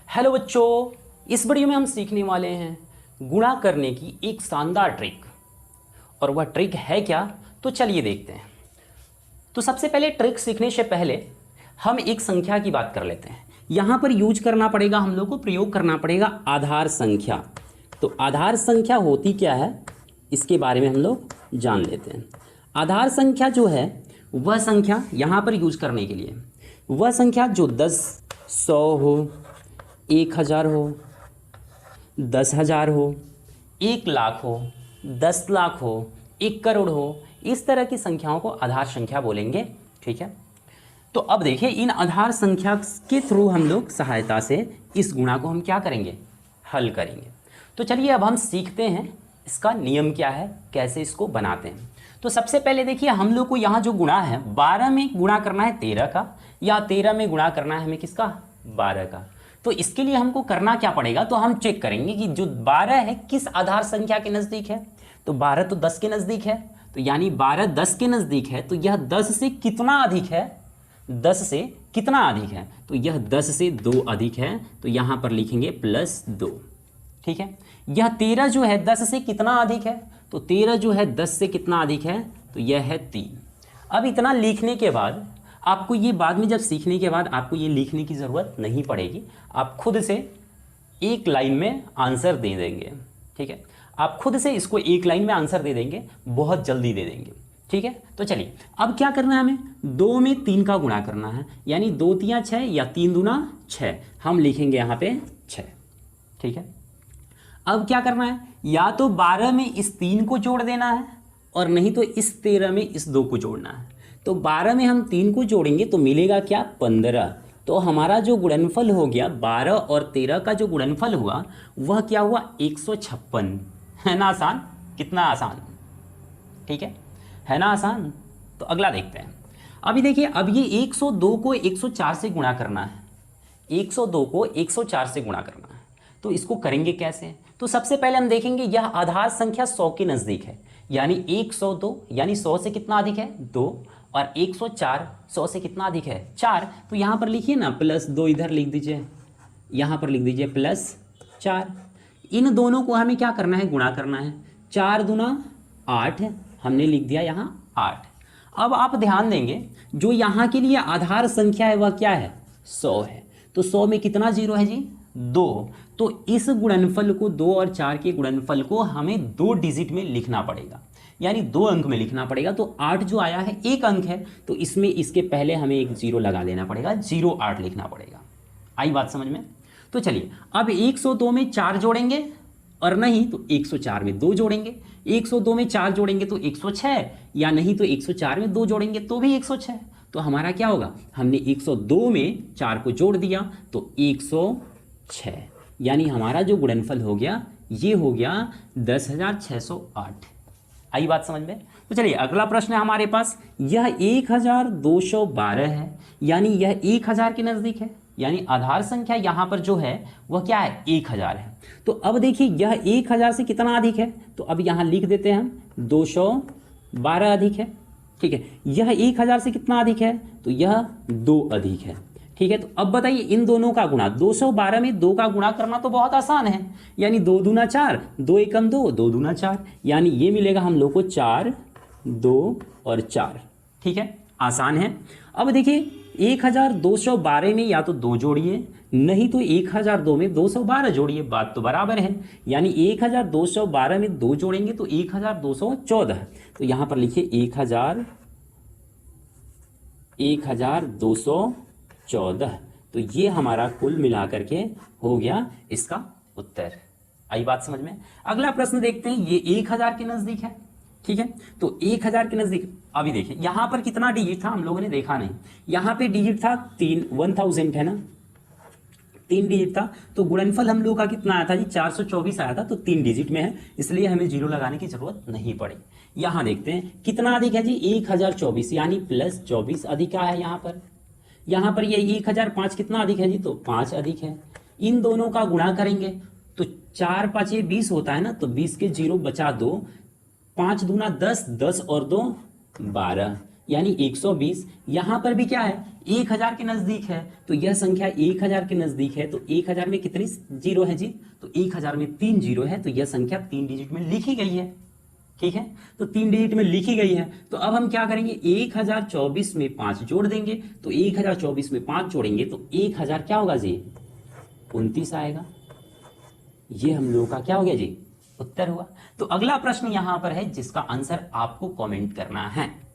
Hello बच्चों, इस video में हम सीखने वाले हैं गुणा करने की एक शानदार ट्रिक। और वह ट्रिक है क्या, तो चलिए देखते हैं। तो सबसे पहले ट्रिक सीखने से पहले हम एक संख्या की बात कर लेते हैं। यहाँ पर यूज करना पड़ेगा, हम लोग को प्रयोग करना पड़ेगा आधार संख्या। तो आधार संख्या होती क्या है, इसके बारे में हम लोग जान लेते हैं। आधार संख्या जो है वह संख्या यहाँ पर यूज करने के लिए वह संख्या जो 10, 100 हो, 1000 हो, 10,000 हो, 1 लाख हो, 10 लाख हो, 1 करोड़ हो, इस तरह की संख्याओं को आधार संख्या बोलेंगे। ठीक है, तो अब देखिए इन आधार संख्या के थ्रू हम लोग सहायता से इस गुणा को हम क्या करेंगे, हल करेंगे। तो चलिए अब हम सीखते हैं इसका नियम क्या है, कैसे इसको बनाते हैं। तो सबसे पहले देखिए हम लोग को यहाँ जो गुणा है 12 में गुणा करना है 13 का, या 13 में गुणा करना है हमें किसका, 12 का। तो इसके लिए हमको करना क्या पड़ेगा, तो हम चेक करेंगे कि जो 12 है किस आधार संख्या के नज़दीक है। तो 12 तो 10 के नज़दीक है, तो यानी 12 10 के नज़दीक है, तो यह 10 से कितना अधिक है, 10 से कितना अधिक है, तो यह 10 से 2 अधिक है, तो यहाँ पर लिखेंगे +2। ठीक है, यह 13 जो है 10 से कितना अधिक है, तो 13 जो है 10 से कितना अधिक है, तो यह है 3। अब इतना लिखने के बाद आपको ये बाद में जब सीखने के बाद आपको ये लिखने की ज़रूरत नहीं पड़ेगी, आप खुद से एक लाइन में आंसर दे देंगे। ठीक है, आप खुद से इसको एक लाइन में आंसर दे देंगे, बहुत जल्दी दे देंगे। ठीक है, तो चलिए अब क्या करना है, हमें 2 में 3 का गुणा करना है, यानी 2 3 6 या 3 दूना 6, हम लिखेंगे यहाँ पे 6। ठीक है, अब क्या करना है, या तो 12 में इस 3 को जोड़ देना है, और नहीं तो इस 13 में इस 2 को जोड़ना है। तो 12 में हम 3 को जोड़ेंगे तो मिलेगा क्या, 15। तो हमारा जो गुणनफल हो गया 12 और 13 का जो गुणनफल हुआ वह क्या हुआ, 156। है ना आसान, कितना आसान। ठीक है ना आसान। तो अगला देखते हैं। अभी देखिए, अब ये 102 को 104 से गुणा करना है, 102 को 104 से गुणा करना है। तो इसको करेंगे कैसे, तो सबसे पहले हम देखेंगे यह आधार संख्या 100 के नज़दीक है, यानी 102, यानी 100 से कितना अधिक है, 2, और 104 100 से कितना अधिक है, 4। तो यहाँ पर लिखिए ना +2, इधर लिख दीजिए, यहाँ पर लिख दीजिए +4। इन दोनों को हमें क्या करना है, गुणा करना है। 4 दूना 8, हमने लिख दिया यहाँ 8। अब आप ध्यान देंगे जो यहाँ के लिए आधार संख्या है वह क्या है, 100 है। तो 100 में कितना जीरो है जी, 2। तो इस गुणनफल को 2 और 4 के गुणनफल को हमें 2 डिजिट में लिखना पड़ेगा, यानी 2 अंक में लिखना पड़ेगा। तो 8 जो आया है 1 अंक है, तो इसमें इसके पहले हमें एक 0 लगा देना पड़ेगा, 08 लिखना पड़ेगा। आई बात समझ में। तो चलिए अब 102 में 4 जोड़ेंगे, और नहीं तो 104 में 2 जोड़ेंगे। 102 में 4 जोड़ेंगे तो 106, या नहीं तो 104 में 2 जोड़ेंगे तो भी 106। तो हमारा क्या होगा, हमने 102 में 4 को जोड़ दिया तो 106, यानी हमारा जो गुणनफल हो गया ये हो गया 10,608। आई बात समझ में। तो चलिए अगला प्रश्न है हमारे पास, यह 1212 है, यानी यह 1000 के नज़दीक है, यानी आधार संख्या यहाँ पर जो है वह क्या है, 1000 है। तो अब देखिए यह 1000 से कितना अधिक है, तो अब यहाँ लिख देते हैं हम 212 अधिक है। ठीक है, यह 1000 से कितना अधिक है, तो यह 2 अधिक है। ठीक है, तो अब बताइए इन दोनों का गुणा, 212 में 2 का गुणा करना तो बहुत आसान है, यानी 2 दूना 4, 2 एकम 2, 2 दूना 4, यानी ये मिलेगा हम लोग को 4, 2 और 4। ठीक है, आसान है। अब देखिए 1212 में या तो 2 जोड़िए, नहीं तो 1002 में 212 जोड़िए, बात तो बराबर है। यानी 1212 में 2 जोड़ेंगे तो 1214। तो यहाँ पर लिखिए 1214। तो ये हमारा कुल मिलाकर के हो गया इसका उत्तर। आई बात समझ में। अगला प्रश्न देखते हैं, ये 1000 के नज़दीक है। ठीक है, तो 1000 के नज़दीक। अभी देखिए यहाँ पर कितना डिजिट था, हम लोगों ने देखा नहीं। यहाँ पे डिजिट था 3, 1000 है ना, 3 डिजिट था। तो गुणनफल हम लोग का कितना आया था जी, 424 आया था, तो 3 डिजिट में है, इसलिए हमें 0 लगाने की जरूरत नहीं पड़ी। यहाँ देखते हैं कितना अधिक है जी, 1024, यानी +24 अधिक आया है यहाँ पर। यहाँ पर ये 1005 कितना अधिक है जी, तो 5 अधिक है। इन दोनों का गुणा करेंगे तो 4 5 20 होता है ना, तो 20 के 0 बचा 2, 5 दूना 10, 10 और 2 12, यानी 120। यहाँ पर भी क्या है, 1000 के नजदीक है, तो यह संख्या 1000 के नजदीक है, तो 1000 में कितनी जीरो है जी, तो 1000 में 3 जीरो है, तो यह संख्या 3 डिजिट में लिखी गई है। ठीक है, तो 3 डिजिट में लिखी गई है। तो अब हम क्या करेंगे, 1024 में 5 जोड़ देंगे, तो 1024 में 5 जोड़ेंगे तो 1000 क्या होगा जी, 29 आएगा। ये हम लोगों का क्या हो गया जी, उत्तर हुआ। तो अगला प्रश्न यहां पर है जिसका आंसर आपको कमेंट करना है।